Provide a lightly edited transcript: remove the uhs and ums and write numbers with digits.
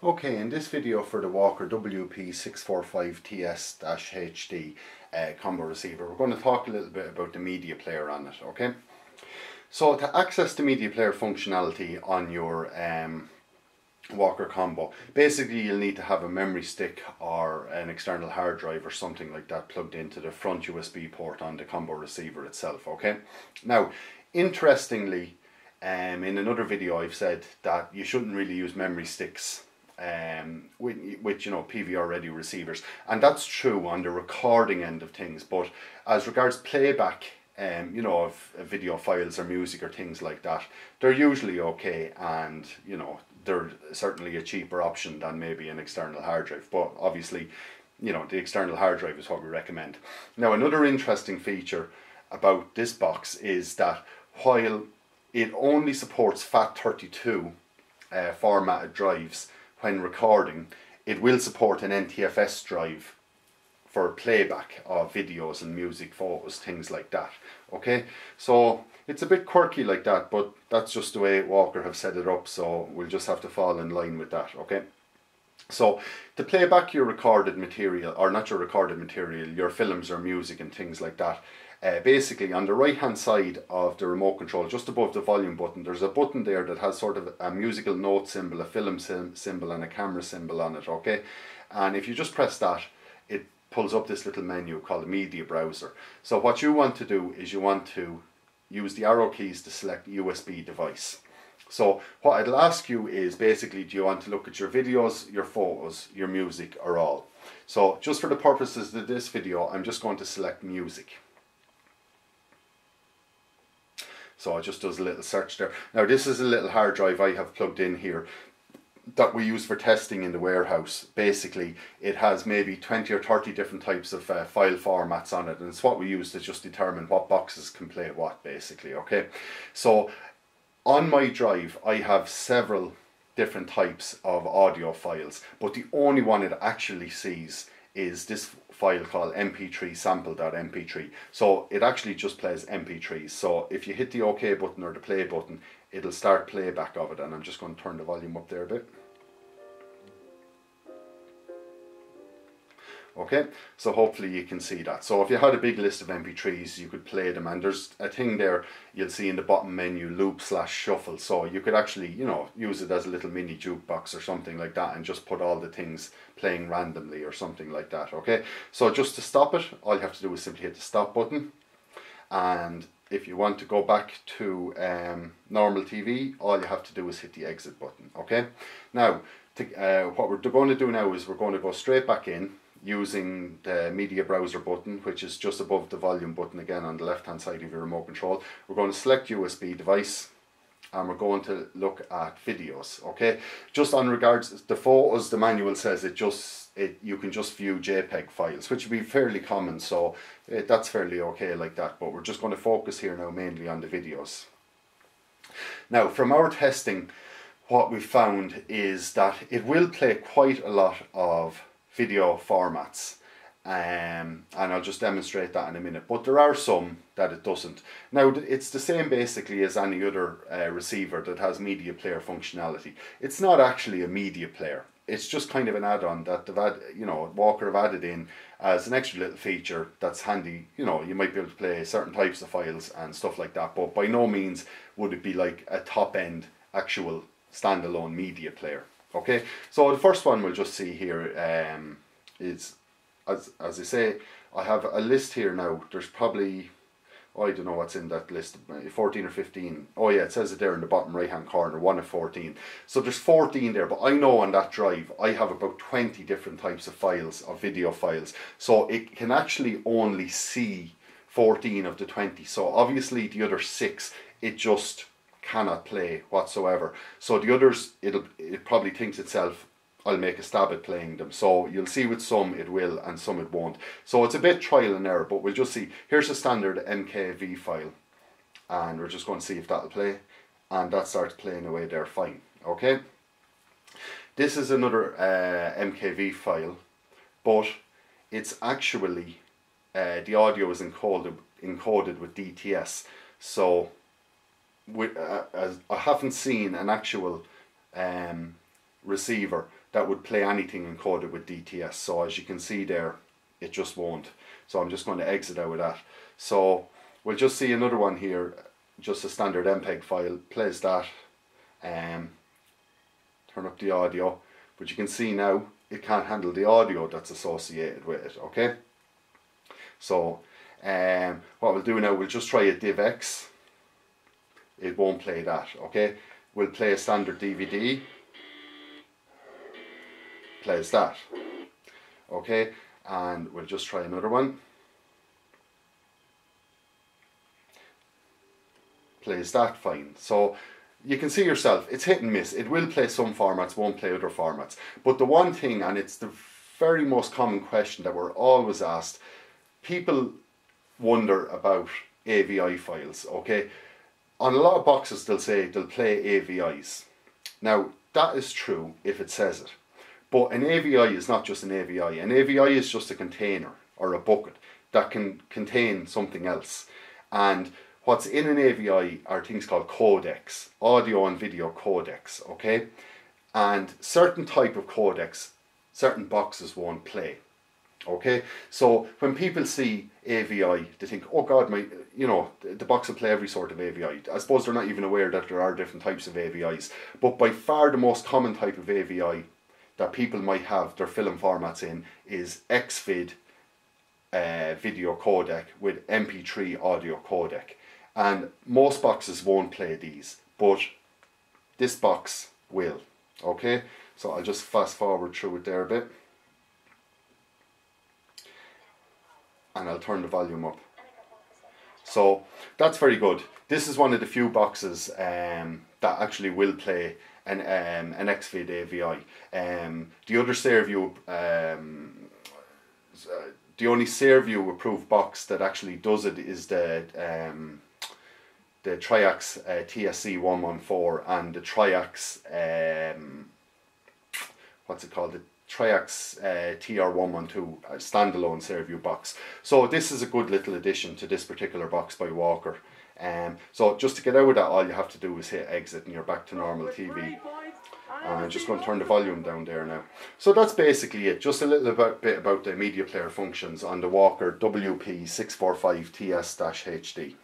Okay, in this video for the Walker WP645TS-HD combo receiver, we're going to talk a little bit about the media player on it, okay? So to access the media player functionality on your Walker combo, basically you'll need to have a memory stick or an external hard drive or something like that plugged into the front USB port on the combo receiver itself, okay? Now, interestingly, in another video I've said that you shouldn't really use memory sticks with PVR ready receivers, and that's true on the recording end of things, but as regards playback of video files or music or things like that, they're usually okay, and they're certainly a cheaper option than maybe an external hard drive, but obviously the external hard drive is what we recommend. Now, another interesting feature about this box is that while it only supports FAT32 formatted drives when recording, it will support an NTFS drive for playback of videos and music, photos, things like that. Okay, so it's a bit quirky like that, but that's just the way Walker have set it up, so we'll just have to fall in line with that. Okay, so to play back your recorded material, or not your recorded material, your films or music and things like that, basically on the right hand side of the remote control, just above the volume button, there's a button there that has sort of a musical note symbol, a film symbol and a camera symbol on it, okay? And if you just press that, it pulls up this little menu called the media browser. So what you want to do is you want to use the arrow keys to select USB device. So what I'll ask you is basically, do you want to look at your videos, your photos, your music, or all? So just for the purposes of this video, I'm just going to select music. So it just does a little search there. Now this is a little hard drive I have plugged in here that we use for testing in the warehouse. Basically it has maybe 20 or 30 different types of file formats on it, and it's what we use to just determine what boxes can play what, basically, okay? So on my drive I have several different types of audio files, but the only one it actually sees is this file called mp3 sample.mp3. So it actually just plays mp3s. So if you hit the OK button or the play button, it'll start playback of it, and I'm just going to turn the volume up there a bit. Okay, so hopefully you can see that. So if you had a big list of mp3s, you could play them, and there's a thing there you'll see in the bottom menu, loop/shuffle, so you could actually use it as a little mini jukebox or something like that and just put all the things playing randomly or something like that. Okay, so just to stop it, all you have to do is simply hit the stop button, and if you want to go back to normal TV, all you have to do is hit the exit button. Okay, now what we're going to do now is we're going to go straight back in using the media browser button, which is just above the volume button again on the left hand side of your remote control. We're going to select USB device, and we're going to look at videos. Okay, just on regards the photos, the manual says you can just view JPEG files, which would be fairly common, so that's fairly okay like that, but we're just going to focus here now mainly on the videos. Now, from our testing, what we found is that it will play quite a lot of video formats, and I'll just demonstrate that in a minute, but there are some that it doesn't. Now it's the same basically as any other receiver that has media player functionality. It's not actually a media player, it's just kind of an add-on that Walker have added in as an extra little feature that's handy. You might be able to play certain types of files and stuff like that, but by no means would it be like a top-end actual standalone media player. Okay, so the first one we'll just see here is, as I say, I have a list here now. There's probably, I don't know what's in that list, 14 or 15. Oh yeah, it says it there in the bottom right hand corner, 1 of 14. So there's 14 there, but I know on that drive I have about 20 different types of files, of video files. So it can actually only see 14 of the 20. So obviously the other 6, it just cannot play whatsoever. So the others, it probably thinks itself, I'll make a stab at playing them. So you'll see with some it will and some it won't. So it's a bit trial and error, but we'll just see. Here's a standard MKV file, and we're just going to see if that'll play, and that starts playing away there fine. Okay, this is another MKV file, but it's actually the audio is encoded with DTS. So I haven't seen an actual receiver that would play anything encoded with DTS. So as you can see there, it just won't. So I'm just going to exit out of that. So we'll just see another one here, just a standard MPEG file, plays that, turn up the audio, but you can see now it can't handle the audio that's associated with it, okay? So what we'll do now, we'll just try a DivX. It won't play that, okay? We'll play a standard DVD, plays that, okay? And we'll just try another one. Plays that fine. So you can see yourself, it's hit and miss. It will play some formats, won't play other formats. But the one thing, and it's the very most common question that we're always asked, people wonder about AVI files, okay? On a lot of boxes they'll say they'll play AVIs. Now that is true if it says it. But an AVI is not just an AVI. An AVI is just a container or a bucket that can contain something else. And what's in an AVI are things called codecs, audio and video codecs, okay? And certain type of codecs, certain boxes won't play, okay? So when people see AVI, they think, oh God, the box will play every sort of AVI. I suppose they're not even aware that there are different types of AVIs. But by far the most common type of AVI that people might have their film formats in is XVID video codec with MP3 audio codec. And most boxes won't play these, but this box will, okay? So I'll just fast forward through it there a bit. And I'll turn the volume up. So that's very good. This is one of the few boxes that actually will play an XVID AVI. The other SareView, the only SareView approved box that actually does it is the Triax TSC114 and the Triax what's it called? The Triax TR112 standalone SareView box. So this is a good little addition to this particular box by Walker. So just to get out of that, all you have to do is hit exit and you're back to normal TV. And I'm just going to turn the volume down there now. So that's basically it. Just a little bit about the media player functions on the Walker WP645TS-HD.